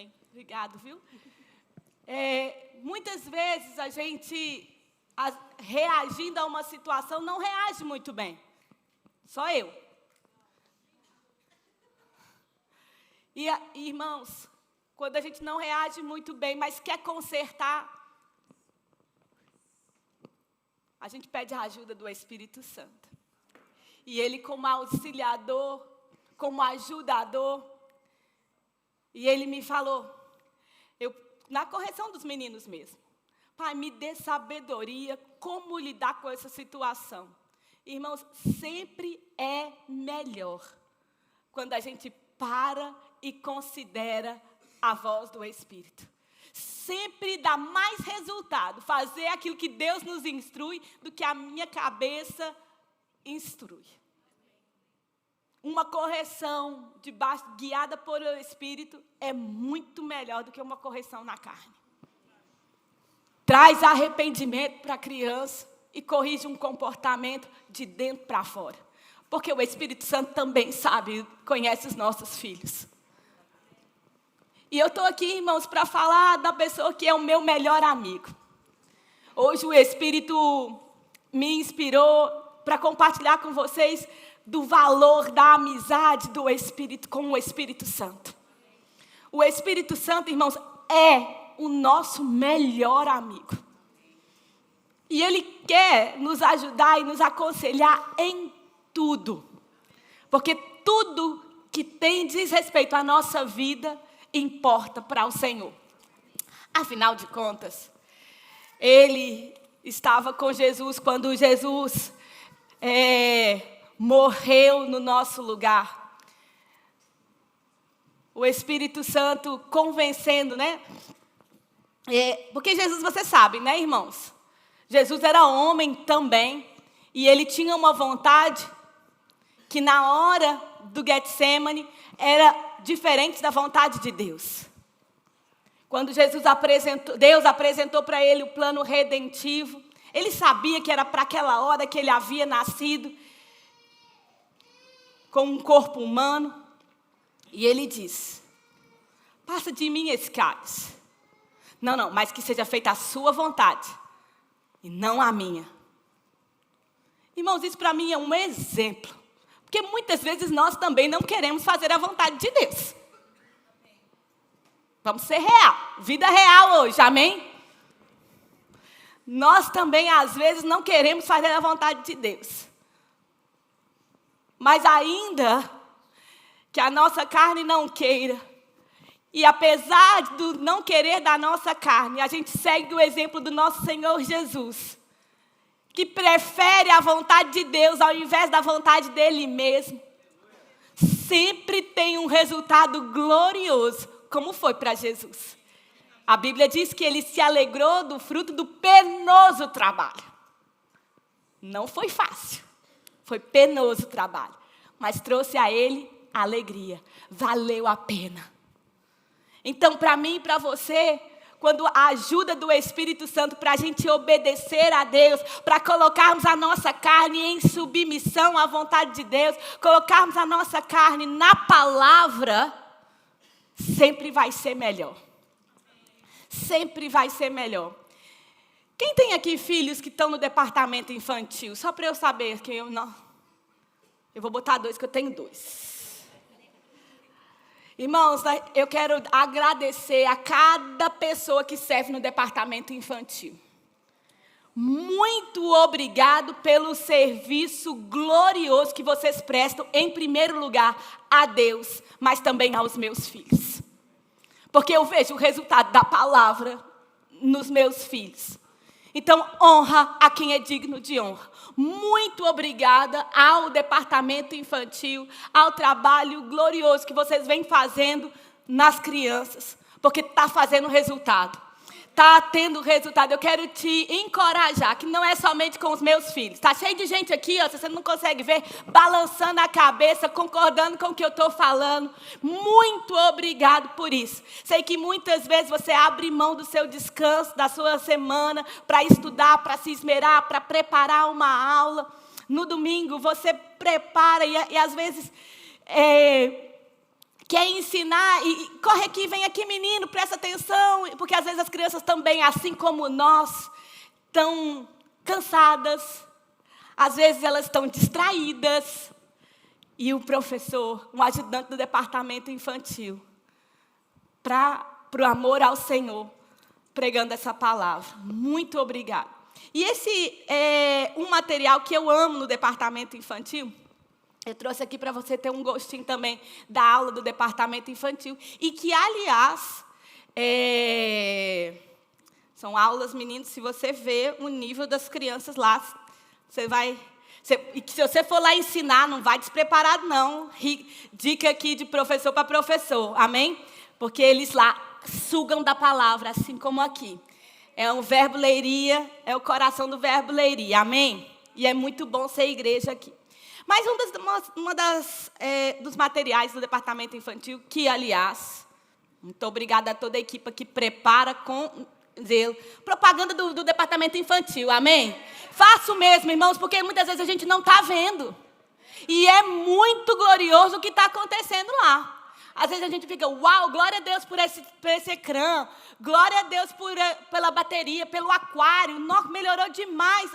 Amém. Obrigado, viu? Muitas vezes a gente, reagindo a uma situação, não reage muito bem. Só eu. E, irmãos, quando a gente não reage muito bem, mas quer consertar, a gente pede a ajuda do Espírito Santo. E Ele, como auxiliador, como ajudador, e Ele me falou, na correção dos meninos mesmo, Pai, me dê sabedoria como lidar com essa situação. Irmãos, sempre é melhor quando a gente para e considera a voz do Espírito. Sempre dá mais resultado fazer aquilo que Deus nos instrui do que a minha cabeça instrui. Uma correção guiada por o Espírito é muito melhor do que uma correção na carne. Traz arrependimento para a criança e corrige um comportamento de dentro para fora. Porque o Espírito Santo também sabe, conhece os nossos filhos. E eu estou aqui, irmãos, para falar da pessoa que é o meu melhor amigo. Hoje o Espírito me inspirou para compartilhar com vocês do valor da amizade do Espírito com o Espírito Santo. O Espírito Santo, irmãos, é o nosso melhor amigo. E Ele quer nos ajudar e nos aconselhar em tudo. Porque tudo que diz respeito à nossa vida importa para o Senhor. Afinal de contas, Ele estava com Jesus quando Jesus morreu no nosso lugar. O Espírito Santo convencendo, né? Porque Jesus, você sabe, né, irmãos? Jesus era homem também, e Ele tinha uma vontade que na hora do Getsemane era diferente da vontade de Deus. Quando Deus apresentou para Ele o plano redentivo, Ele sabia que era para aquela hora que Ele havia nascido com um corpo humano, e Ele disse, passa de mim esse cálice. Não, mas que seja feita a sua vontade, e não a minha. Irmãos, isso para mim é um exemplo, porque muitas vezes nós também não queremos fazer a vontade de Deus. Vamos ser real, vida real hoje, amém? Nós também, às vezes, não queremos fazer a vontade de Deus. Mas ainda que a nossa carne não queira, e apesar do não querer da nossa carne, a gente segue o exemplo do nosso Senhor Jesus, que prefere a vontade de Deus ao invés da vontade dele mesmo. Sempre tem um resultado glorioso, como foi para Jesus. A Bíblia diz que ele se alegrou do fruto do penoso trabalho. Não foi fácil, foi penoso o trabalho, mas trouxe a ele alegria, valeu a pena. Então, para mim e para você, quando a ajuda do Espírito Santo para a gente obedecer a Deus, para colocarmos a nossa carne em submissão à vontade de Deus, colocarmos a nossa carne na palavra, sempre vai ser melhor. Sempre vai ser melhor. Quem tem aqui filhos que estão no departamento infantil? Só para eu saber que eu não... Eu vou botar 2, que eu tenho 2. Irmãos, eu quero agradecer a cada pessoa que serve no departamento infantil. Muito obrigado pelo serviço glorioso que vocês prestam, em primeiro lugar, a Deus, mas também aos meus filhos. Porque eu vejo o resultado da palavra nos meus filhos. Então, honra a quem é digno de honra. Muito obrigada ao departamento infantil, ao trabalho glorioso que vocês vêm fazendo nas crianças, porque está fazendo resultado. Está tendo resultado. Eu quero te encorajar, que não é somente com os meus filhos. Está cheio de gente aqui, ó, se você não consegue ver, balançando a cabeça, concordando com o que eu estou falando. Muito obrigado por isso. Sei que muitas vezes você abre mão do seu descanso, da sua semana, para estudar, para se esmerar, para preparar uma aula. No domingo, você prepara e às vezes... quer ensinar, e corre aqui, vem aqui, menino, presta atenção, porque às vezes as crianças também, assim como nós, estão cansadas, às vezes elas estão distraídas, e o professor, um ajudante do departamento infantil, para o amor ao Senhor, pregando essa palavra. Muito obrigada. E esse é um material que eu amo no departamento infantil. Eu trouxe aqui para você ter um gostinho também da aula do departamento infantil. E que, aliás, são aulas, meninos, se você vê o nível das crianças lá, você vai... E que se você for lá ensinar, não vai despreparado, não. Dica aqui de professor para professor, amém? Porque eles lá sugam da palavra, assim como aqui. É um verbo leiria, é o coração do verbo leiria, amém? E é muito bom ser igreja aqui. Mas dos materiais do departamento infantil, que, aliás, muito obrigada a toda a equipe que prepara com zelo. Propaganda do departamento infantil, amém? Faço mesmo, irmãos, porque muitas vezes a gente não está vendo. E é muito glorioso o que está acontecendo lá. Às vezes a gente fica, uau, glória a Deus por esse ecrã, glória a Deus pela bateria, pelo aquário, nossa, melhorou demais.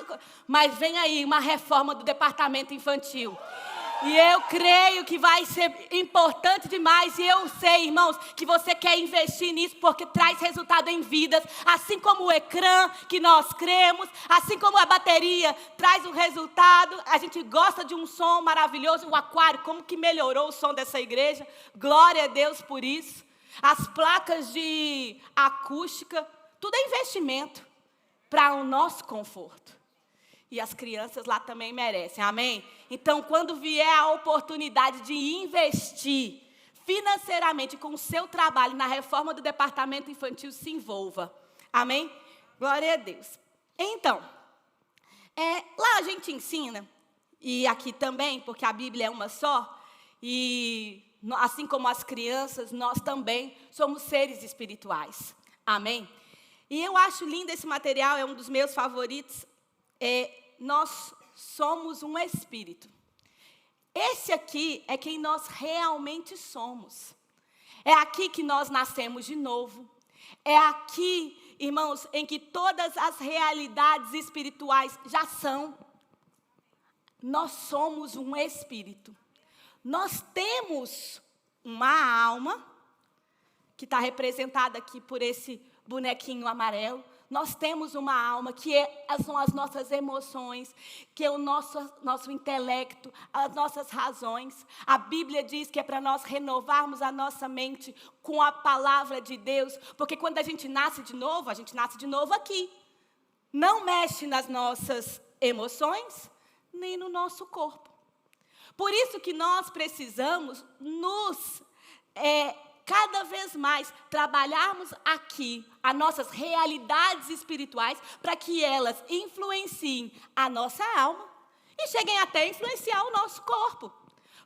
Mas vem aí uma reforma do departamento infantil. E eu creio que vai ser importante demais. E eu sei, irmãos, que você quer investir nisso porque traz resultado em vidas. Assim como o ecrã que nós cremos, assim como a bateria traz um resultado. A gente gosta de um som maravilhoso. O aquário, como que melhorou o som dessa igreja. Glória a Deus por isso. As placas de acústica, tudo é investimento para o nosso conforto. E as crianças lá também merecem, amém? Então, quando vier a oportunidade de investir financeiramente com o seu trabalho na reforma do departamento infantil, se envolva, amém? Glória a Deus. Então, lá a gente ensina, e aqui também, porque a Bíblia é uma só, e assim como as crianças, nós também somos seres espirituais, amém? E eu acho lindo esse material, é um dos meus favoritos. Nós somos um espírito. Esse aqui é quem nós realmente somos. É aqui que nós nascemos de novo. É aqui, irmãos, em que todas as realidades espirituais já são. Nós somos um espírito. Nós temos uma alma, que está representada aqui por esse bonequinho amarelo. Nós temos uma alma que são as nossas emoções, que é o nosso intelecto, as nossas razões. A Bíblia diz que é para nós renovarmos a nossa mente com a palavra de Deus, porque quando a gente nasce de novo aqui. Não mexe nas nossas emoções, nem no nosso corpo. Por isso que nós precisamos cada vez mais trabalharmos aqui as nossas realidades espirituais para que elas influenciem a nossa alma e cheguem até a influenciar o nosso corpo.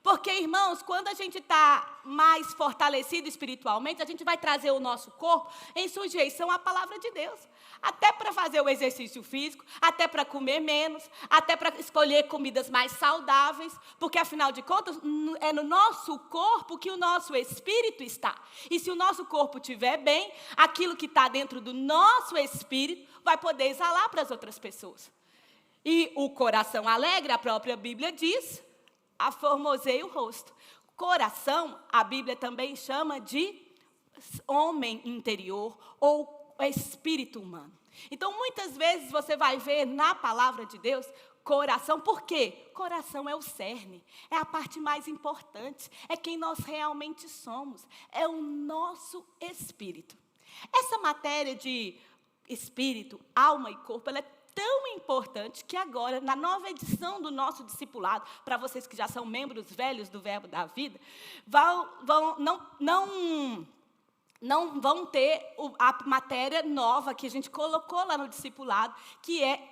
Porque, irmãos, quando a gente está mais fortalecido espiritualmente, a gente vai trazer o nosso corpo em sujeição à palavra de Deus. Até para fazer o exercício físico, até para comer menos, até para escolher comidas mais saudáveis, porque, afinal de contas, é no nosso corpo que o nosso espírito está. E se o nosso corpo estiver bem, aquilo que está dentro do nosso espírito vai poder exalar para as outras pessoas. E o coração alegre, a própria Bíblia diz, aformoseia o rosto. Coração, a Bíblia também chama de homem interior ou espírito humano. Então, muitas vezes você vai ver na palavra de Deus coração. Por quê? Coração é o cerne, é a parte mais importante, é quem nós realmente somos, é o nosso espírito. Essa matéria de espírito, alma e corpo, ela é tão importante que agora, na nova edição do nosso discipulado, para vocês que já são membros velhos do Verbo da Vida, não vão ter a matéria nova que a gente colocou lá no discipulado, que é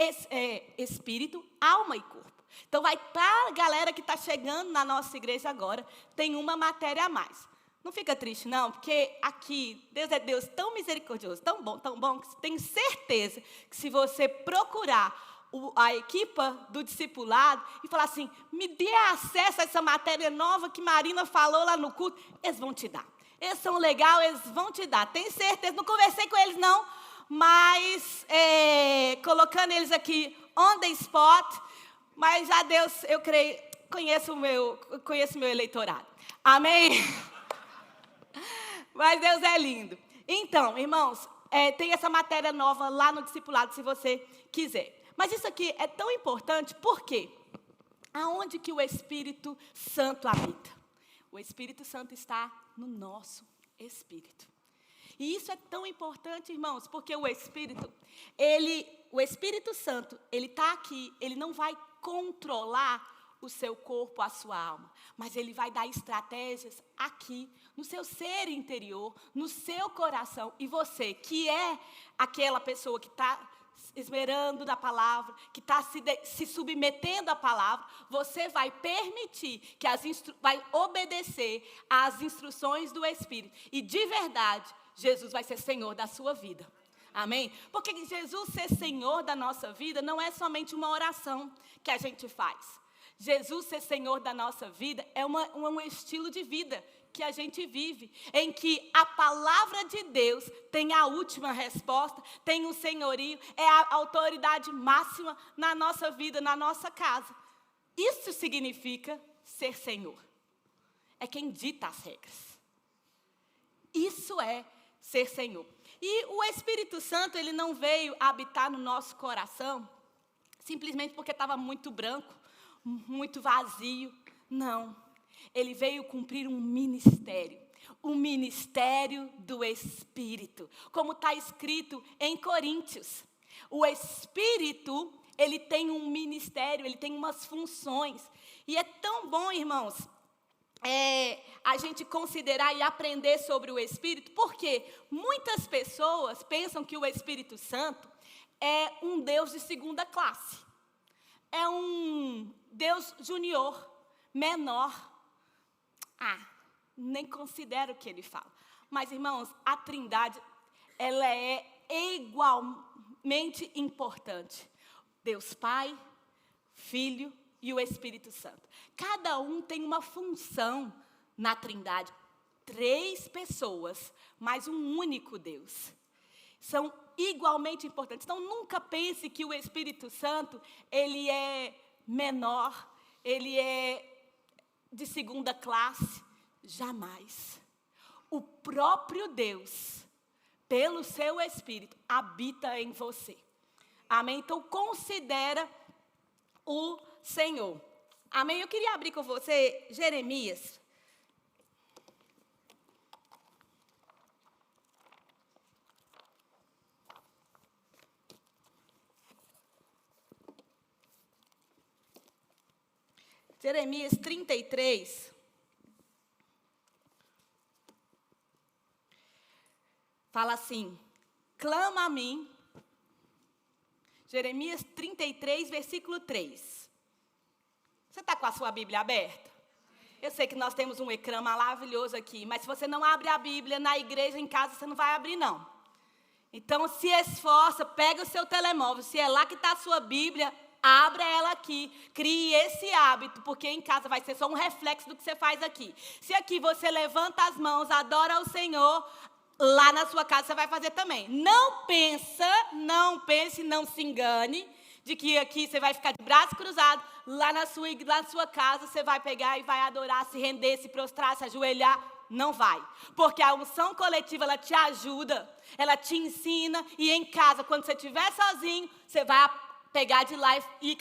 espírito, alma e corpo. Então, para a galera que está chegando na nossa igreja agora, tem uma matéria a mais. Não fica triste, não, porque aqui, Deus é Deus tão misericordioso, tão bom, que tenho certeza que se você procurar a equipa do discipulado e falar assim, me dê acesso a essa matéria nova que Marina falou lá no culto, eles vão te dar. Eles são legais, eles vão te dar. Tenho certeza, não conversei com eles não, mas colocando eles aqui on the spot, mas já Deus, eu creio, conheço o meu eleitorado. Amém? Mas Deus é lindo. Então, irmãos, tem essa matéria nova lá no discipulado, se você quiser. Mas isso aqui é tão importante, por quê? Aonde que o Espírito Santo habita? O Espírito Santo está no nosso espírito. E isso é tão importante, irmãos, porque o Espírito Santo, ele está aqui, ele não vai controlar o seu corpo, a sua alma, mas ele vai dar estratégias aqui, no seu ser interior, no seu coração. E você, que é aquela pessoa que está esmerando na palavra, que está se submetendo à palavra, você vai permitir, que vai obedecer às instruções do Espírito. E de verdade, Jesus vai ser Senhor da sua vida. Amém? Porque Jesus ser Senhor da nossa vida não é somente uma oração que a gente faz. Jesus ser Senhor da nossa vida é um estilo de vida que a gente vive, em que a palavra de Deus tem a última resposta, tem um senhorio, é a autoridade máxima na nossa vida, na nossa casa. Isso significa ser Senhor. É quem dita as regras. Isso é ser Senhor. E o Espírito Santo, ele não veio habitar no nosso coração simplesmente porque estava muito branco, muito vazio. Não. Ele veio cumprir um ministério do Espírito. Como está escrito em Coríntios. O Espírito, ele tem um ministério, ele tem umas funções. E é tão bom, irmãos, a gente considerar e aprender sobre o Espírito, porque muitas pessoas pensam que o Espírito Santo é um Deus de segunda classe. É um Deus junior, menor. Nem considero o que ele fala. Mas, irmãos, a Trindade, ela é igualmente importante. Deus Pai, Filho e o Espírito Santo. Cada um tem uma função na Trindade. 3 pessoas, mas um único Deus. São igualmente importantes. Então, nunca pense que o Espírito Santo, ele é menor, ele é de segunda classe. Jamais. O próprio Deus, pelo seu Espírito, habita em você. Amém? Então, considera o Senhor. Amém? Eu queria abrir com você Jeremias. Jeremias 33. Fala assim, clama a mim. Jeremias 33, versículo 3. Você está com a sua Bíblia aberta? Eu sei que nós temos um ecrã maravilhoso aqui, mas se você não abre a Bíblia na igreja, em casa, você não vai abrir, não. Então, se esforça, pega o seu telemóvel. Se é lá que está a sua Bíblia, abra ela aqui. Crie esse hábito, porque em casa vai ser só um reflexo do que você faz aqui. Se aqui você levanta as mãos, adora ao Senhor, lá na sua casa você vai fazer também. Não pense, não se engane, de que aqui você vai ficar de braço cruzado, lá na sua casa você vai pegar e vai adorar, se render, se prostrar, se ajoelhar. Não vai. Porque a unção coletiva, ela te ajuda, ela te ensina, e em casa, quando você estiver sozinho, você vai pegar de lá e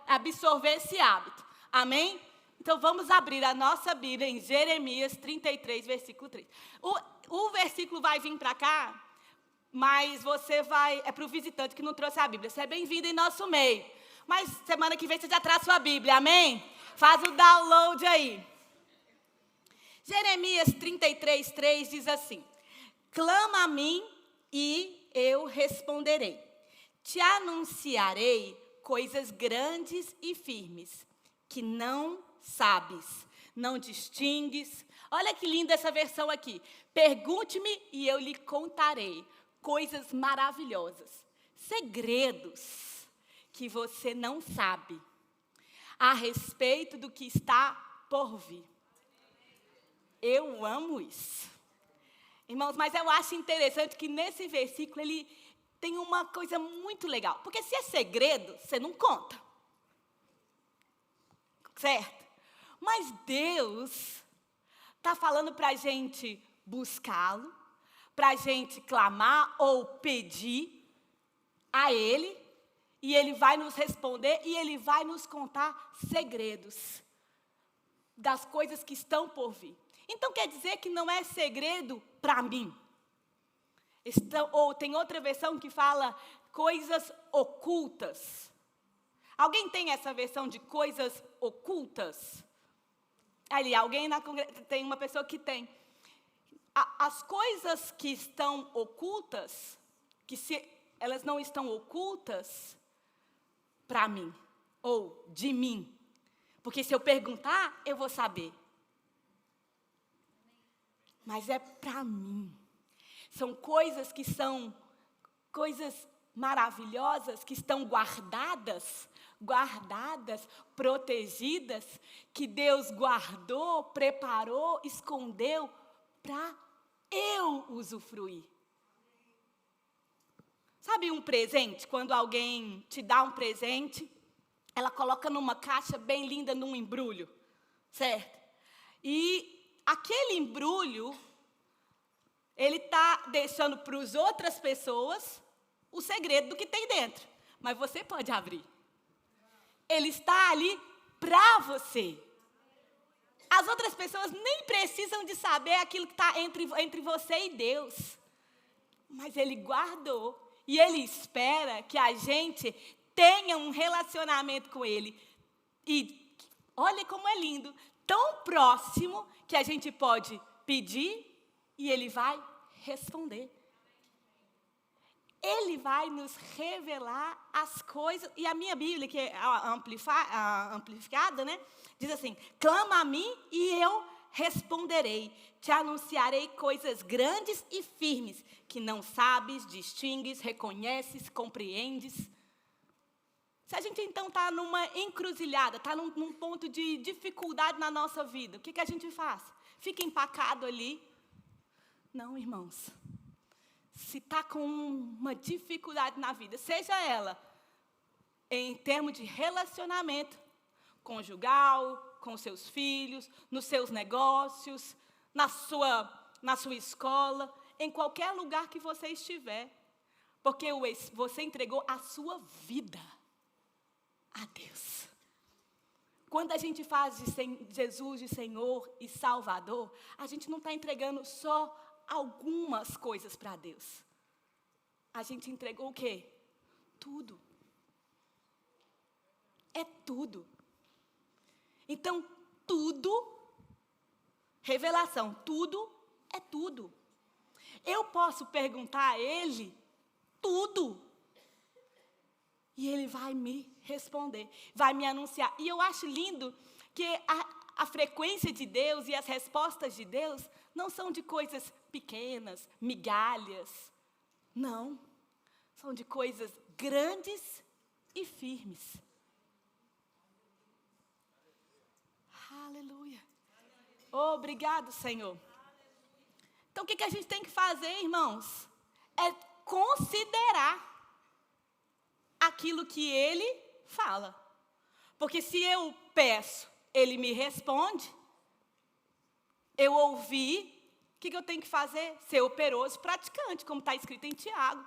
absorver esse hábito. Amém? Então, vamos abrir a nossa Bíblia em Jeremias 33, versículo 3. O versículo vai vir para cá, mas é para o visitante que não trouxe a Bíblia. Você é bem-vindo em nosso meio. Mas semana que vem você já traz sua Bíblia, amém? Faz o download aí. Jeremias 33, 3 diz assim, clama a mim e eu responderei. Te anunciarei coisas grandes e firmes, que não sabes, não distingues. Olha que linda essa versão aqui. Pergunte-me e eu lhe contarei coisas maravilhosas, segredos que você não sabe a respeito do que está por vir. Eu amo isso. Irmãos, mas eu acho interessante que nesse versículo ele tem uma coisa muito legal. Porque se é segredo, você não conta. Certo? Mas Deus está falando para a gente buscá-lo, para a gente clamar ou pedir a Ele, e Ele vai nos responder e Ele vai nos contar segredos das coisas que estão por vir. Então quer dizer que não é segredo para mim. Ou tem outra versão que fala coisas ocultas. Alguém tem essa versão de coisas ocultas? Ali, alguém tem uma pessoa que tem. As coisas que estão ocultas, que se elas não estão ocultas para mim, ou de mim. Porque se eu perguntar, eu vou saber. Mas é para mim. São coisas que são coisas maravilhosas, que estão guardadas, protegidas, que Deus guardou, preparou, escondeu para eu usufruir. Sabe um presente? Quando alguém te dá um presente, ela coloca numa caixa bem linda, num embrulho, certo? E aquele embrulho, ele está deixando para as outras pessoas o segredo do que tem dentro. Mas você pode abrir. Ele está ali para você. As outras pessoas nem precisam de saber aquilo que está entre você e Deus. Mas Ele guardou. E Ele espera que a gente tenha um relacionamento com Ele. E olha como é lindo. Tão próximo que a gente pode pedir e Ele vai responder. Ele vai nos revelar as coisas. E a minha Bíblia, que é a amplificada, né? Diz assim: clama a mim e eu responderei. Te anunciarei coisas grandes e firmes, que não sabes, distingues, reconheces, compreendes. Se a gente então está numa encruzilhada, está num ponto de dificuldade na nossa vida, o que a gente faz? Fica empacado ali? Não, irmãos. Se está com uma dificuldade na vida, seja ela em termos de relacionamento conjugal, com seus filhos, nos seus negócios, na sua escola, em qualquer lugar que você estiver, porque você entregou a sua vida a Deus. Quando a gente faz de Jesus de Senhor e Salvador, a gente não está entregando só algumas coisas para Deus. A gente entregou o quê? Tudo. É tudo. Então, tudo, revelação, tudo é tudo. Eu posso perguntar a Ele tudo. E Ele vai me responder, vai me anunciar. E eu acho lindo que a frequência de Deus e as respostas de Deus não são de coisas pequenas, migalhas. Não. São de coisas grandes e firmes. Aleluia. Obrigado, Senhor. Então, o que a gente tem que fazer, irmãos? É considerar aquilo que Ele fala. Porque se eu peço, Ele me responde. Eu ouvi, o que eu tenho que fazer? Ser operoso, praticante, como está escrito em Tiago.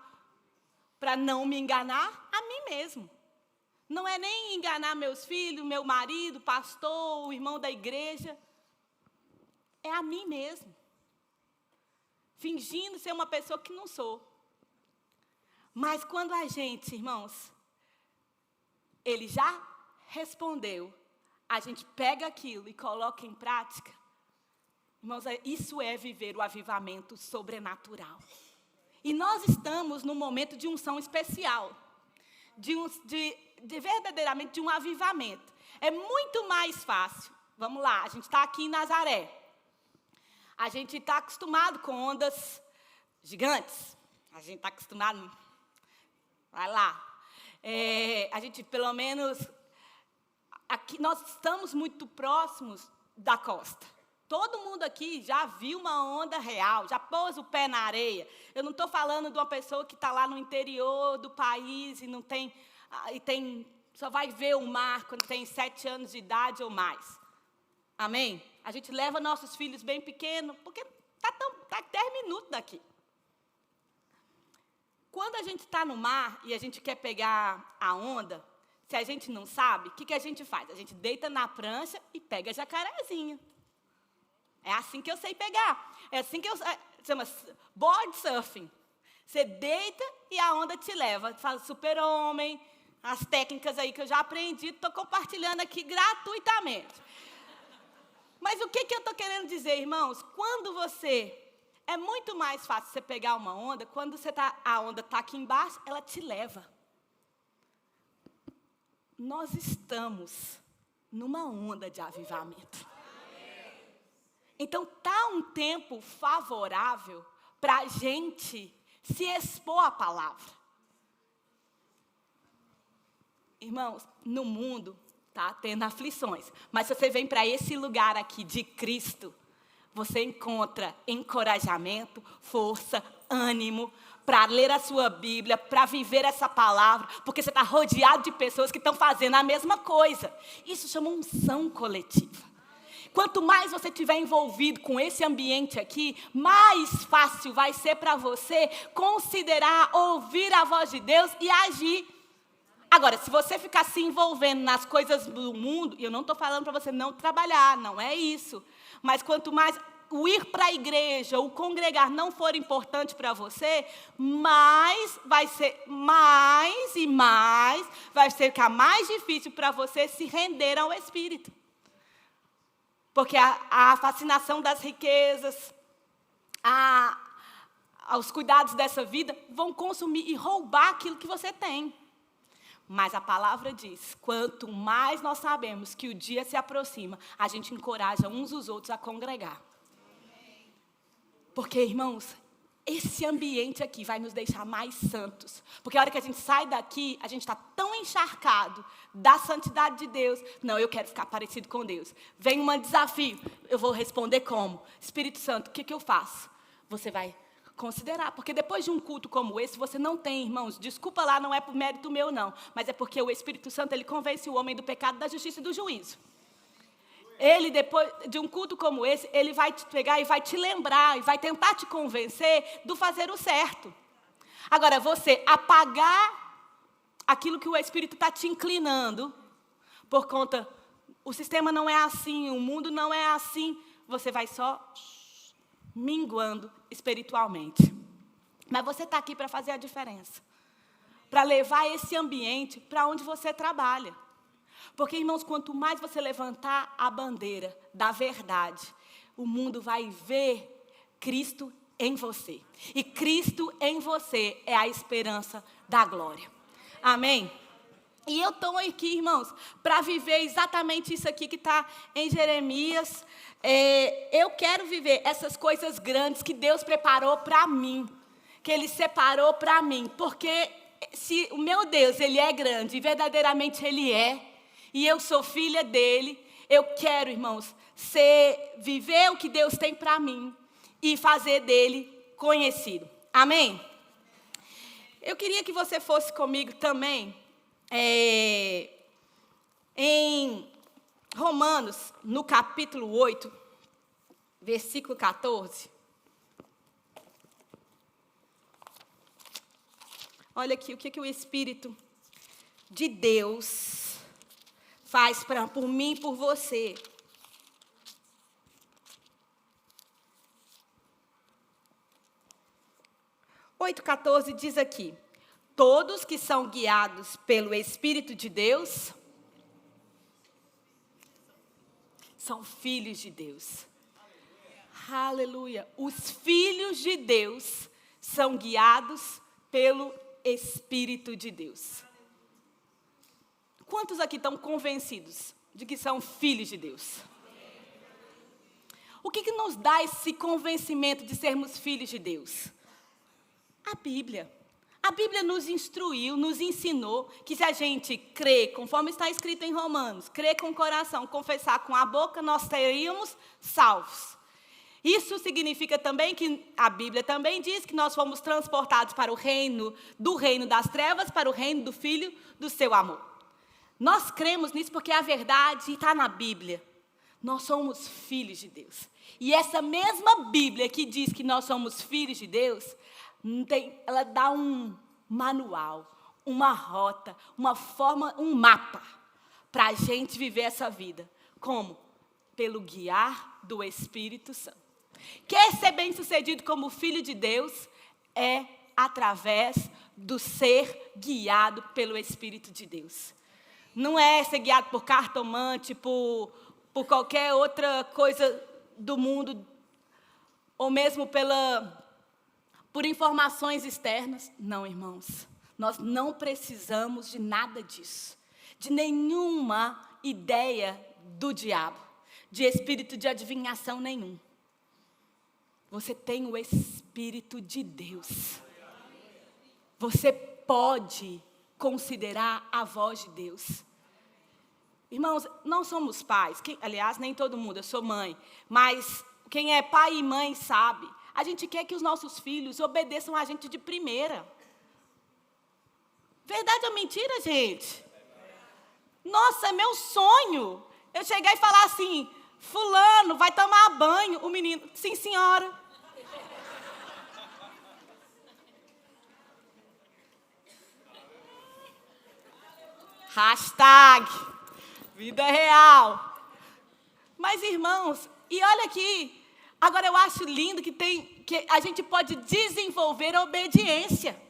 Para não me enganar a mim mesmo. Não é nem enganar meus filhos, meu marido, pastor, o irmão da igreja. É a mim mesmo. Fingindo ser uma pessoa que não sou. Mas quando a gente, irmãos, Ele já respondeu, a gente pega aquilo e coloca em prática, irmãos, isso é viver o avivamento sobrenatural. E nós estamos num momento de unção especial, de verdadeiramente de um avivamento. É muito mais fácil. Vamos lá, a gente está aqui em Nazaré. A gente está acostumado com ondas gigantes. A gente está acostumado. Vai lá. a gente, pelo menos, aqui nós estamos muito próximos da costa. Todo mundo aqui já viu uma onda real, já pôs o pé na areia. Eu não estou falando de uma pessoa que está lá no interior do país e não tem, só vai ver o mar quando tem 7 anos de idade ou mais. Amém? A gente leva nossos filhos bem pequenos, porque está 10 minutos daqui. Quando a gente está no mar e a gente quer pegar a onda, se a gente não sabe, o que a gente faz? A gente deita na prancha e pega jacarezinho. É assim que eu sei pegar. É assim que chama board surfing. Você deita e a onda te leva. Faz super-homem, as técnicas aí que eu já aprendi, estou compartilhando aqui gratuitamente. Mas o que eu estou querendo dizer, irmãos? Quando é muito mais fácil você pegar uma onda, quando a onda está aqui embaixo, ela te leva. Nós estamos numa onda de avivamento. Então, está um tempo favorável para a gente se expor à palavra. Irmãos, no mundo está tendo aflições, mas se você vem para esse lugar aqui de Cristo, você encontra encorajamento, força, ânimo para ler a sua Bíblia, para viver essa palavra, porque você está rodeado de pessoas que estão fazendo a mesma coisa. Isso chama unção coletiva. Quanto mais você estiver envolvido com esse ambiente aqui, mais fácil vai ser para você considerar, ouvir a voz de Deus e agir. Agora, se você ficar se envolvendo nas coisas do mundo, e eu não estou falando para você não trabalhar, não é isso. Mas quanto mais o ir para a igreja, o congregar não for importante para você, mais vai ser, mais e mais, vai ficar mais difícil para você se render ao Espírito. Porque a fascinação das riquezas, os cuidados dessa vida vão consumir e roubar aquilo que você tem. Mas a palavra diz, quanto mais nós sabemos que o dia se aproxima, a gente encoraja uns os outros a congregar. Porque, irmãos, esse ambiente aqui vai nos deixar mais santos. Porque a hora que a gente sai daqui, a gente está tão encharcado da santidade de Deus. Não, eu quero ficar parecido com Deus. Vem um desafio, eu vou responder como? Espírito Santo, o que eu faço? Você vai considerar. Porque depois de um culto como esse, você não tem, irmãos, desculpa lá, não é por mérito meu não, mas é porque o Espírito Santo, ele convence o homem do pecado, da justiça e do juízo. Ele, depois de um culto como esse, ele vai te pegar e vai te lembrar, e vai tentar te convencer do fazer o certo. Agora, você apagar aquilo que o Espírito está te inclinando, por conta, o sistema não é assim, o mundo não é assim, você vai só minguando espiritualmente. Mas você está aqui para fazer a diferença. Para levar esse ambiente para onde você trabalha. Porque, irmãos, quanto mais você levantar a bandeira da verdade, o mundo vai ver Cristo em você. E Cristo em você é a esperança da glória. Amém? E eu estou aqui, irmãos, para viver exatamente isso aqui que está em Jeremias. Eu quero viver essas coisas grandes que Deus preparou para mim. Que Ele separou para mim. Porque se o meu Deus, Ele é grande, e verdadeiramente Ele é, e eu sou filha dele, eu quero, irmãos, viver o que Deus tem para mim e fazer dele conhecido. Amém? Eu queria que você fosse comigo também em Romanos, no capítulo 8, versículo 14. Olha aqui o que o Espírito de Deus faz por mim e por você. O 8,14 diz aqui: todos que são guiados pelo Espírito de Deus são filhos de Deus. Aleluia. Os filhos de Deus são guiados pelo Espírito de Deus. Quantos aqui estão convencidos de que são filhos de Deus? O que nos dá esse convencimento de sermos filhos de Deus? A Bíblia. A Bíblia nos instruiu, nos ensinou que se a gente crê, conforme está escrito em Romanos, crer com o coração, confessar com a boca, nós seríamos salvos. Isso significa também que a Bíblia também diz que nós fomos transportados para o reino, do reino das trevas para o reino do Filho do seu amor. Nós cremos nisso porque a verdade está na Bíblia. Nós somos filhos de Deus. E essa mesma Bíblia que diz que nós somos filhos de Deus, ela dá um manual, uma rota, uma forma, um mapa para a gente viver essa vida. Como? Pelo guiar do Espírito Santo. Quer ser bem-sucedido como filho de Deus é através do ser guiado pelo Espírito de Deus. Não é ser guiado por cartomante, por qualquer outra coisa do mundo, ou mesmo por informações externas. Não, irmãos, nós não precisamos de nada disso, de nenhuma ideia do diabo, de espírito de adivinhação nenhum. Você tem o Espírito de Deus. Você pode considerar a voz de Deus. Irmãos, não somos pais, aliás, nem todo mundo, eu sou mãe, mas quem é pai e mãe sabe, a gente quer que os nossos filhos obedeçam a gente de primeira. Verdade ou mentira, gente? Nossa, é meu sonho eu chegar e falar assim, fulano, vai tomar banho, o menino, sim senhora. Hashtag vida real. Mas, irmãos, e olha aqui, agora eu acho lindo que a gente pode desenvolver a obediência.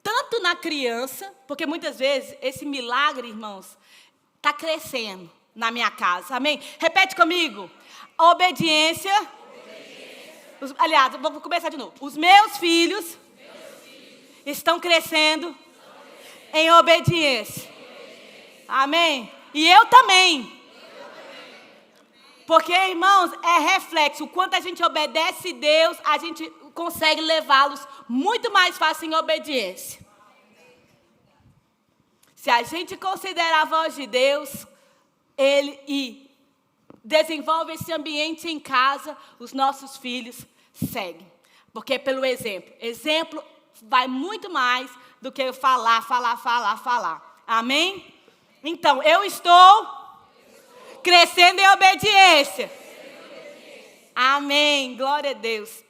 Tanto na criança, porque muitas vezes esse milagre, irmãos, está crescendo na minha casa, amém? Repete comigo, a obediência. Aliás, vou começar de novo. Os meus filhos estão crescendo em obediência. Amém? E eu também. Porque, irmãos, é reflexo. O quanto a gente obedece Deus, a gente consegue levá-los muito mais fácil em obediência. Se a gente considerar a voz de Deus, e desenvolve esse ambiente em casa, os nossos filhos seguem. Porque é pelo exemplo. Exemplo vai muito mais do que falar. Amém? Então, eu estou crescendo em obediência. Amém. Glória a Deus.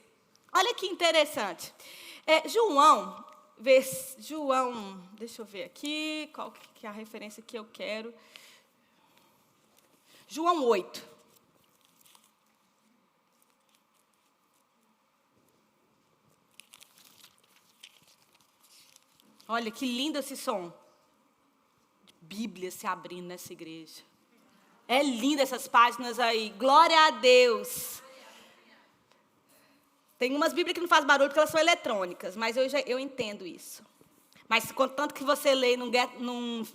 Olha que interessante. João, deixa eu ver aqui, qual que é a referência que eu quero. João 8. Olha que lindo esse som. Bíblia se abrindo nessa igreja. É lindo essas páginas aí. Glória a Deus. Tem umas Bíblias que não fazem barulho porque elas são eletrônicas, mas eu entendo isso. Mas contanto que você lê e não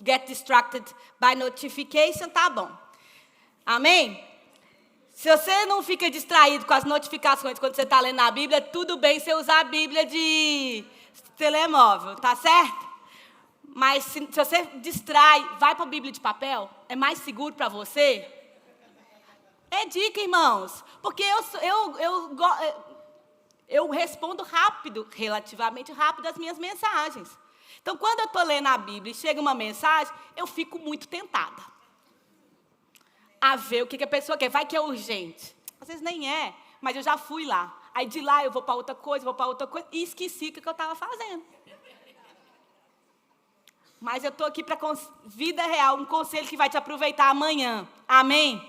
get distracted by notification, tá bom. Amém? Se você não fica distraído com as notificações quando você está lendo a Bíblia, tudo bem você usar a Bíblia de telemóvel, tá certo? Mas se você distrai, vai para a Bíblia de papel, é mais seguro para você? É dica, irmãos. Porque eu respondo rápido, relativamente rápido, as minhas mensagens. Então, quando eu estou lendo a Bíblia e chega uma mensagem, eu fico muito tentada a ver o que a pessoa quer. Vai que é urgente. Às vezes nem é, mas eu já fui lá. Aí de lá eu vou para outra coisa, e esqueci o que eu estava fazendo. Mas eu estou aqui para vida real, um conselho que vai te aproveitar amanhã. Amém?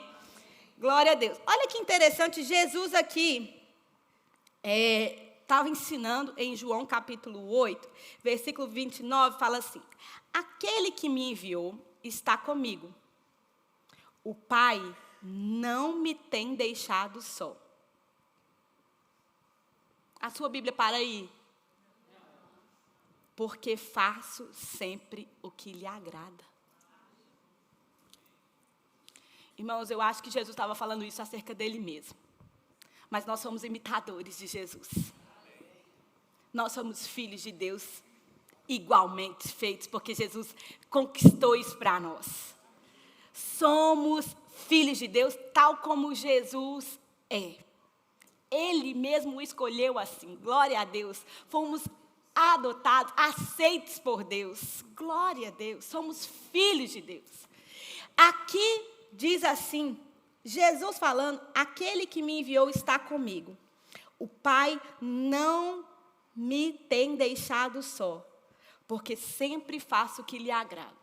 Glória a Deus. Olha que interessante, Jesus aqui estava ensinando em João capítulo 8, versículo 29, fala assim: aquele que me enviou está comigo. O Pai não me tem deixado só. A sua Bíblia para aí. Porque faço sempre o que lhe agrada. Irmãos, eu acho que Jesus estava falando isso acerca dele mesmo. Mas nós somos imitadores de Jesus. nós somos filhos de Deus igualmente feitos, porque Jesus conquistou isso para nós. Somos filhos de Deus, tal como Jesus é. Ele mesmo o escolheu assim, glória a Deus. Fomos adotados, aceitos por Deus, glória a Deus. Somos filhos de Deus. Aqui diz assim, Jesus falando, aquele que me enviou está comigo. O Pai não me tem deixado só, porque sempre faço o que lhe agrada.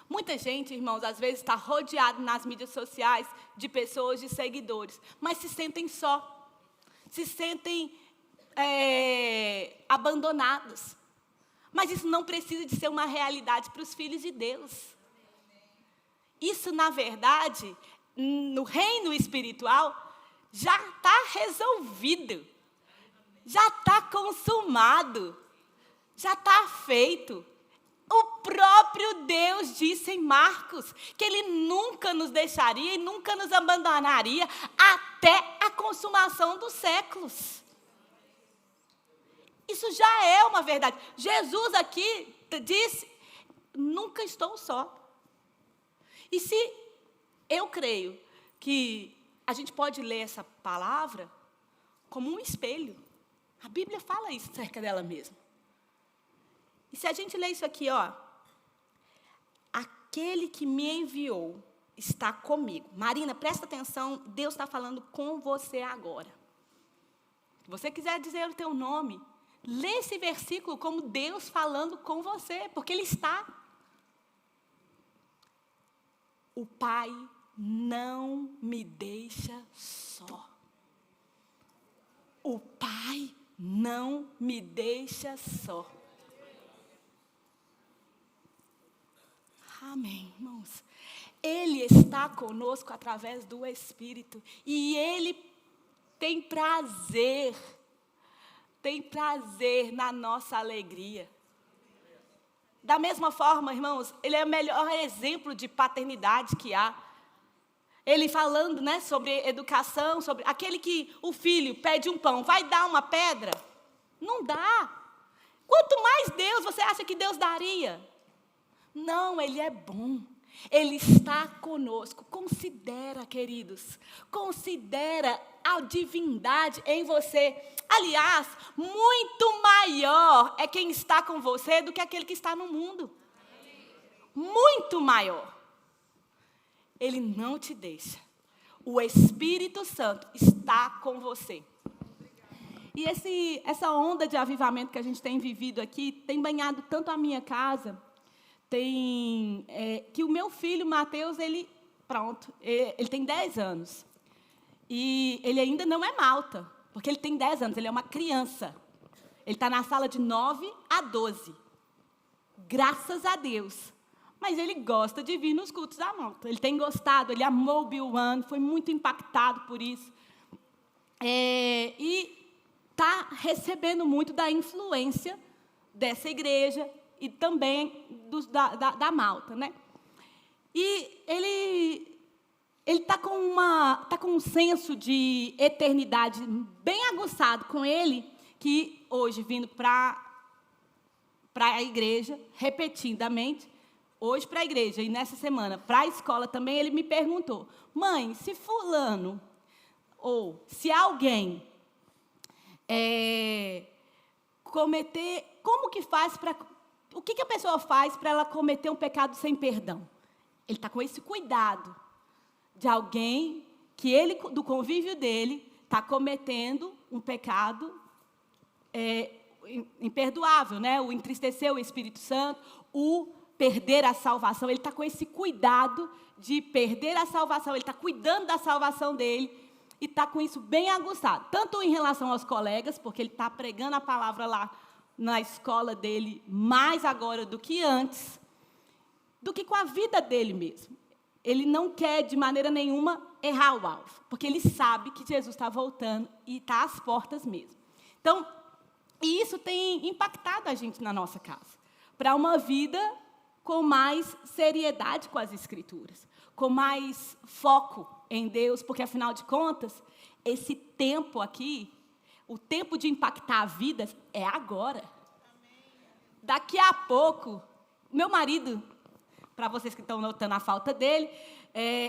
Muita gente, irmãos, às vezes está rodeado nas mídias sociais de pessoas, de seguidores, mas se sentem só, se sentem abandonados. Mas isso não precisa de ser uma realidade para os filhos de Deus. Isso, na verdade, no reino espiritual, já está resolvido, já está consumado, já está feito. O próprio Deus disse em Marcos que Ele nunca nos deixaria e nunca nos abandonaria até a consumação dos séculos. Isso já é uma verdade. Jesus aqui disse, nunca estou só. E se eu creio que a gente pode ler essa palavra como um espelho. A Bíblia fala isso acerca dela mesma. E se a gente ler isso aqui, ó, aquele que me enviou está comigo. Marina, presta atenção, Deus está falando com você agora. Se você quiser dizer o teu nome, lê esse versículo como Deus falando com você, porque Ele está. O Pai não me deixa só. O Pai não me deixa só. Amém, irmãos. Ele está conosco através do Espírito. E Ele tem prazer na nossa alegria. Da mesma forma, irmãos, Ele é o melhor exemplo de paternidade que há. Ele falando, né, sobre educação, sobre aquele que o filho pede um pão, vai dar uma pedra? Não dá. Quanto mais Deus, você acha que Deus daria? Não, Ele é bom. Ele está conosco. Considera, queridos, considera a divindade em você. Aliás, muito maior é quem está com você do que aquele que está no mundo. Muito maior. Ele não te deixa. O Espírito Santo está com você. E essa onda de avivamento que a gente tem vivido aqui tem banhado tanto a minha casa, que o meu filho, Mateus, ele tem 10 anos. E ele ainda não é malta, porque ele tem 10 anos, ele é uma criança. Ele está na sala de 9 a 12. Graças a Deus. Mas ele gosta de vir nos cultos da malta. Ele tem gostado, ele amou o Bill One, foi muito impactado por isso. E está recebendo muito da influência dessa igreja e também da malta, né? E ele está com um senso de eternidade bem aguçado com ele, que hoje, vindo para a igreja, repetidamente, hoje para a igreja e nessa semana para a escola também, ele me perguntou, mãe, se fulano ou se alguém cometer, o que a pessoa faz para ela cometer um pecado sem perdão? Ele está com esse cuidado de alguém que ele, do convívio dele, está cometendo um pecado imperdoável, né? O entristecer o Espírito Santo, o perder a salvação. Ele está com esse cuidado de perder a salvação, ele está cuidando da salvação dele e está com isso bem aguçado, tanto em relação aos colegas, porque ele está pregando a palavra lá na escola dele, mais agora do que antes, do que com a vida dele mesmo. Ele não quer, de maneira nenhuma, errar o alvo, porque ele sabe que Jesus está voltando e está às portas mesmo. Então, e isso tem impactado a gente na nossa casa, para uma vida com mais seriedade com as Escrituras, com mais foco em Deus, porque, afinal de contas, esse tempo aqui O tempo de impactar vidas é agora. Daqui a pouco, meu marido, para vocês que estão notando a falta dele,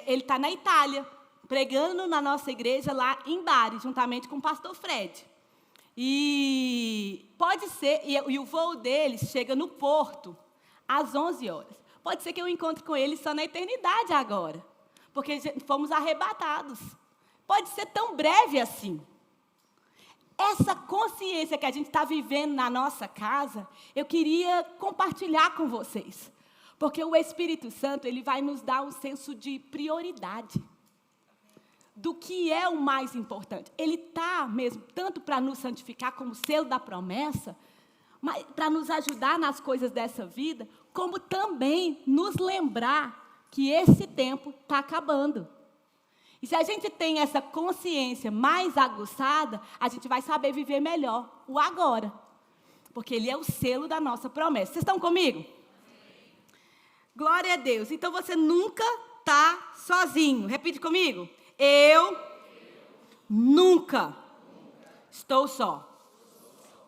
ele está na Itália, pregando na nossa igreja lá em Bari, juntamente com o pastor Fred. E pode ser, e o voo deles chega no Porto às 11 horas. Pode ser que eu encontre com ele só na eternidade agora, porque fomos arrebatados. Pode ser tão breve assim. Essa consciência que a gente está vivendo na nossa casa, eu queria compartilhar com vocês. Porque o Espírito Santo, ele vai nos dar um senso de prioridade. Do que é o mais importante. Ele está mesmo, tanto para nos santificar como selo da promessa, mas para nos ajudar nas coisas dessa vida, como também nos lembrar que esse tempo está acabando. E se a gente tem essa consciência mais aguçada, a gente vai saber viver melhor o agora. Porque ele é o selo da nossa promessa. Vocês estão comigo? Glória a Deus. Então, você nunca está sozinho. Repite comigo. Eu nunca estou só.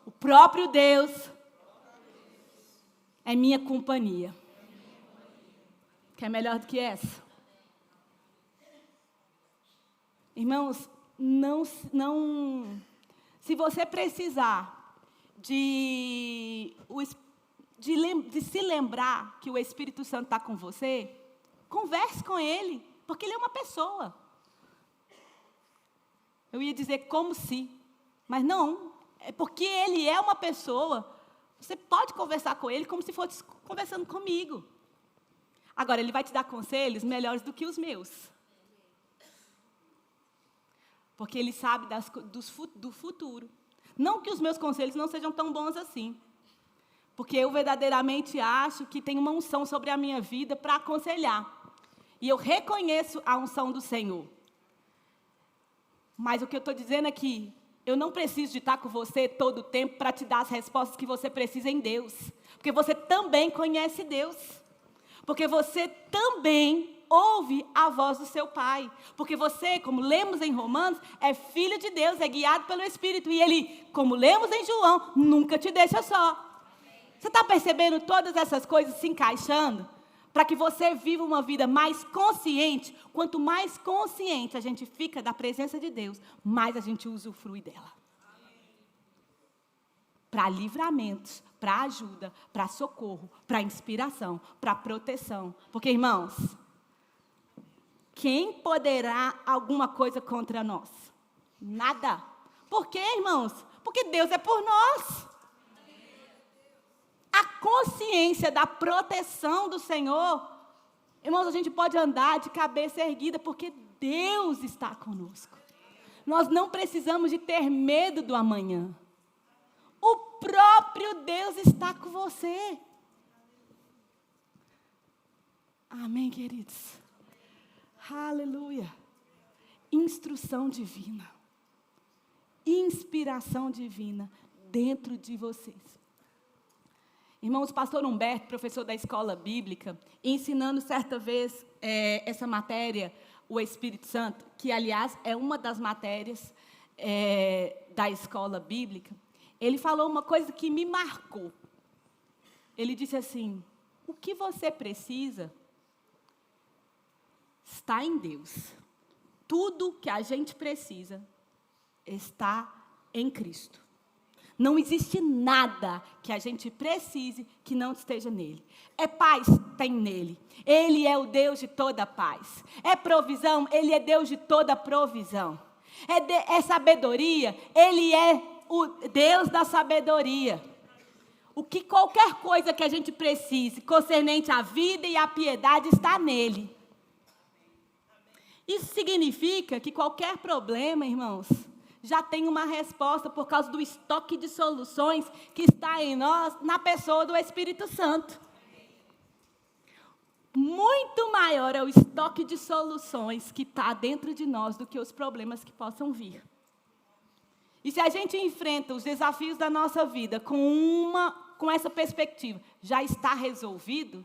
O próprio Deus é minha companhia. Quer melhor do que essa? Irmãos, se você precisar de se lembrar que o Espírito Santo está com você, converse com ele, porque ele é uma pessoa. Eu ia dizer como se, mas não, é porque ele é uma pessoa. Você pode conversar com ele como se fosse conversando comigo. Agora, ele vai te dar conselhos melhores do que os meus. Porque ele sabe do futuro. Não que os meus conselhos não sejam tão bons assim. Porque eu verdadeiramente acho que tem uma unção sobre a minha vida para aconselhar. E eu reconheço a unção do Senhor. Mas o que eu estou dizendo é que eu não preciso de estar com você todo o tempo para te dar as respostas que você precisa em Deus. Porque você também conhece Deus. Porque você também ouve a voz do seu Pai. Porque você, como lemos em Romanos, é filho de Deus, é guiado pelo Espírito. E Ele, como lemos em João, nunca te deixa só. Você está percebendo todas essas coisas se encaixando? Para que você viva uma vida mais consciente. Quanto mais consciente a gente fica da presença de Deus, mais a gente usufrui dela. Para livramentos, para ajuda, para socorro, para inspiração, para proteção. Porque, irmãos, quem poderá alguma coisa contra nós? Nada. Por quê, irmãos? Porque Deus é por nós. A consciência da proteção do Senhor, irmãos, a gente pode andar de cabeça erguida, porque Deus está conosco. Nós não precisamos de ter medo do amanhã. O próprio Deus está com você. Amém, queridos? Aleluia. Instrução divina. Inspiração divina dentro de vocês. Irmãos, o pastor Humberto, professor da escola bíblica, ensinando certa vez essa matéria, o Espírito Santo, que, aliás, é uma das matérias da escola bíblica, ele falou uma coisa que me marcou. Ele disse assim: o que você precisa está em Deus. Tudo que a gente precisa está em Cristo. Não existe nada que a gente precise que não esteja nele. É paz, tem nele. Ele é o Deus de toda paz. É provisão, ele é Deus de toda provisão. É sabedoria, ele é o Deus da sabedoria. Qualquer coisa que a gente precise, concernente à vida e à piedade, está nele. Isso significa que qualquer problema, irmãos, já tem uma resposta por causa do estoque de soluções que está em nós, na pessoa do Espírito Santo. Muito maior é o estoque de soluções que está dentro de nós do que os problemas que possam vir. E se a gente enfrenta os desafios da nossa vida com essa perspectiva, já está resolvido,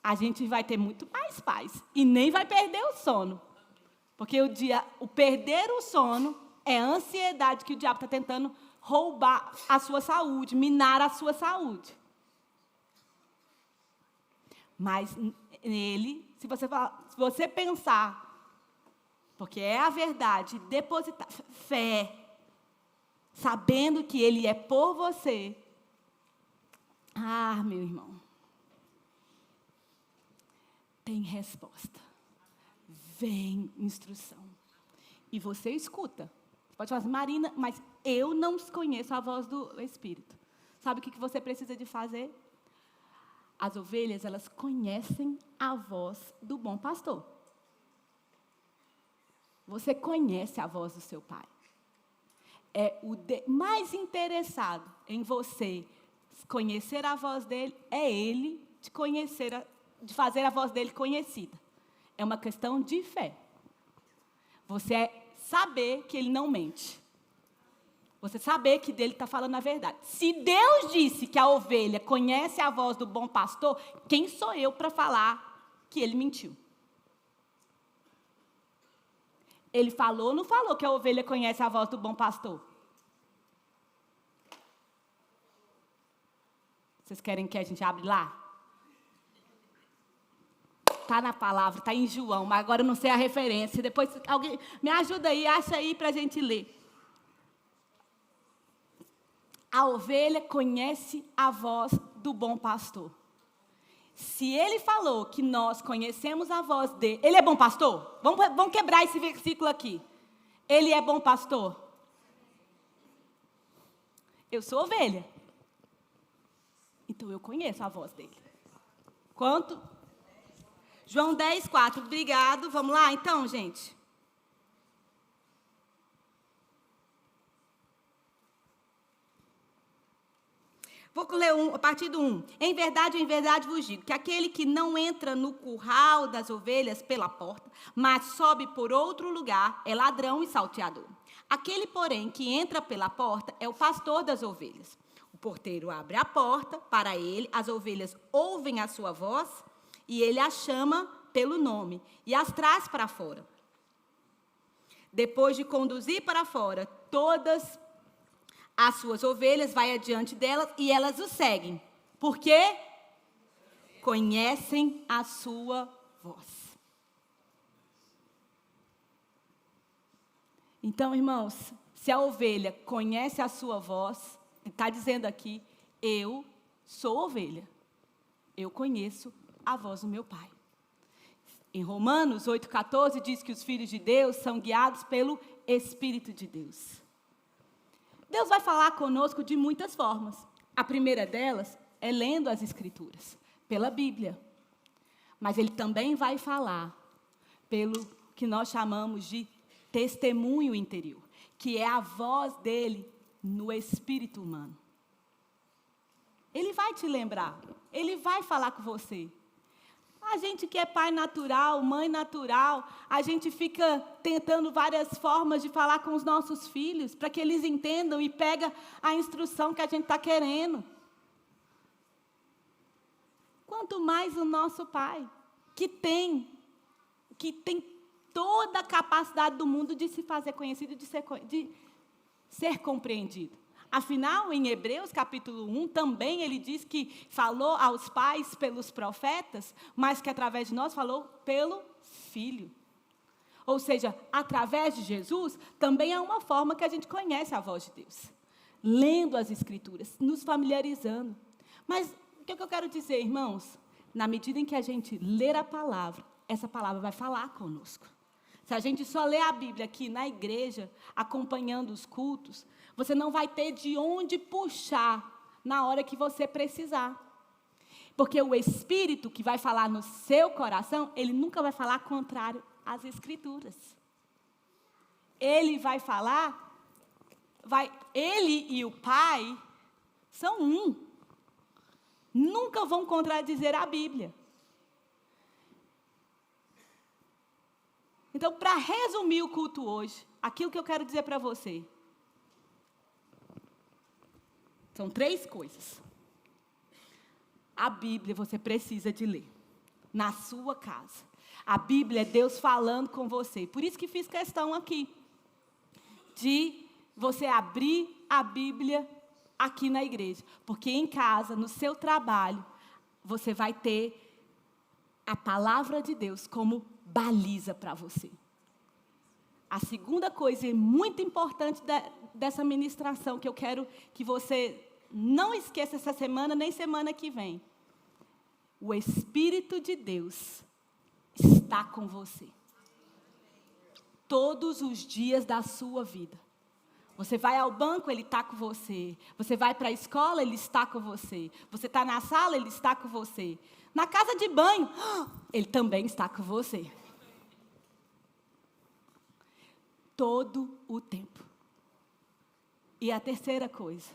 a gente vai ter muito mais paz e nem vai perder o sono. Porque o perder o sono É a ansiedade que o diabo está tentando roubar a sua saúde, minar a sua saúde. Mas nele, se você pensar, porque é a verdade, depositar fé, sabendo que ele é por você. Ah, meu irmão, tem resposta. Vem instrução. E você escuta. Você pode falar assim, Marina, mas eu não conheço a voz do Espírito. Sabe o que você precisa de fazer? As ovelhas, elas conhecem a voz do bom pastor. Você conhece a voz do seu pai. É o mais interessado em você conhecer a voz dele, é ele de conhecer, de fazer a voz dele conhecida. É uma questão de fé. Você saber que ele não mente. Você saber que dele está falando a verdade. Se Deus disse que a ovelha conhece a voz do bom pastor, quem sou eu para falar que ele mentiu? Ele falou ou não falou que a ovelha conhece a voz do bom pastor? Vocês querem que a gente abra lá? Está na palavra, está em João, mas agora eu não sei a referência. Depois alguém me ajuda aí, acha aí para a gente ler. A ovelha conhece a voz do bom pastor. Se ele falou que nós conhecemos a voz dele... Ele é bom pastor? Vamos quebrar esse versículo aqui. Ele é bom pastor? Eu sou ovelha. Então eu conheço a voz dele. Quanto? João 10, 4. Obrigado. Vamos lá então, gente? Vou ler a partir do 1. Em verdade vos digo, que aquele que não entra no curral das ovelhas pela porta, mas sobe por outro lugar, é ladrão e salteador. Aquele, porém, que entra pela porta é o pastor das ovelhas. O porteiro abre a porta para ele, as ovelhas ouvem a sua voz, e ele as chama pelo nome, e as traz para fora. Depois de conduzir para fora todas as suas ovelhas, vai adiante delas e elas o seguem. Por quê? Conhecem a sua voz. Então, irmãos, se a ovelha conhece a sua voz, está dizendo aqui, eu sou ovelha. Eu conheço a voz do meu pai. Em Romanos 8,14 diz que os filhos de Deus são guiados pelo Espírito de Deus. Deus vai falar conosco de muitas formas. A primeira delas é lendo as Escrituras, pela Bíblia. Mas Ele também vai falar pelo que nós chamamos de testemunho interior, que é a voz dEle no espírito humano. Ele vai te lembrar, Ele vai falar com você. A gente que é pai natural, mãe natural, a gente fica tentando várias formas de falar com os nossos filhos, para que eles entendam e peguem a instrução que a gente está querendo. Quanto mais o nosso pai, que tem toda a capacidade do mundo de se fazer conhecido, de ser compreendido. Afinal, em Hebreus, capítulo 1, também ele diz que falou aos pais pelos profetas, mas que através de nós falou pelo Filho. Ou seja, através de Jesus, também é uma forma que a gente conhece a voz de Deus. Lendo as Escrituras, nos familiarizando. Mas o que eu quero dizer, irmãos? Na medida em que a gente ler a palavra, essa palavra vai falar conosco. Se a gente só ler a Bíblia aqui na igreja, acompanhando os cultos, você não vai ter de onde puxar na hora que você precisar. Porque o Espírito que vai falar no seu coração, ele nunca vai falar contrário às Escrituras. Ele vai falar, ele e o Pai são um. Nunca vão contradizer a Bíblia. Então, para resumir o culto hoje, aquilo que eu quero dizer para você, são 3 coisas. A Bíblia você precisa de ler, na sua casa. A Bíblia é Deus falando com você. Por isso que fiz questão aqui. de você abrir a Bíblia aqui na igreja. Porque em casa, no seu trabalho, você vai ter a palavra de Deus como baliza para você. A segunda coisa muito importante dessa ministração, que eu quero que você não esqueça essa semana, nem semana que vem. O Espírito de Deus está com você. Todos os dias da sua vida. Você vai ao banco, Ele está com você. Você vai para a escola, Ele está com você. Você está na sala, Ele está com você. Na casa de banho, Ele também está com você. Todo o tempo. E a terceira coisa,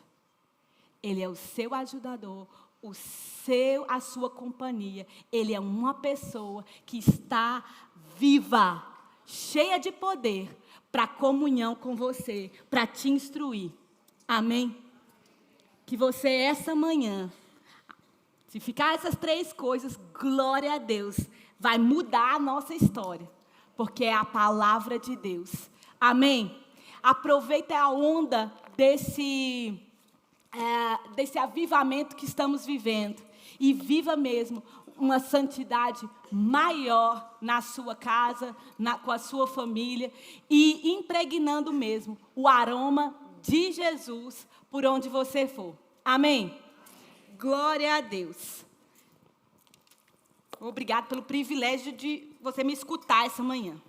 Ele é o seu ajudador, a sua companhia. Ele é uma pessoa que está viva, cheia de poder, para comunhão com você, para te instruir. Amém? Que você, essa manhã, se ficar essas 3 coisas, glória a Deus, vai mudar a nossa história, porque é a palavra de Deus. Amém? Aproveita a onda desse avivamento que estamos vivendo e viva mesmo uma santidade maior na sua casa, com a sua família e impregnando mesmo o aroma de Jesus por onde você for. Amém? Glória a Deus. Obrigado pelo privilégio de você me escutar essa manhã.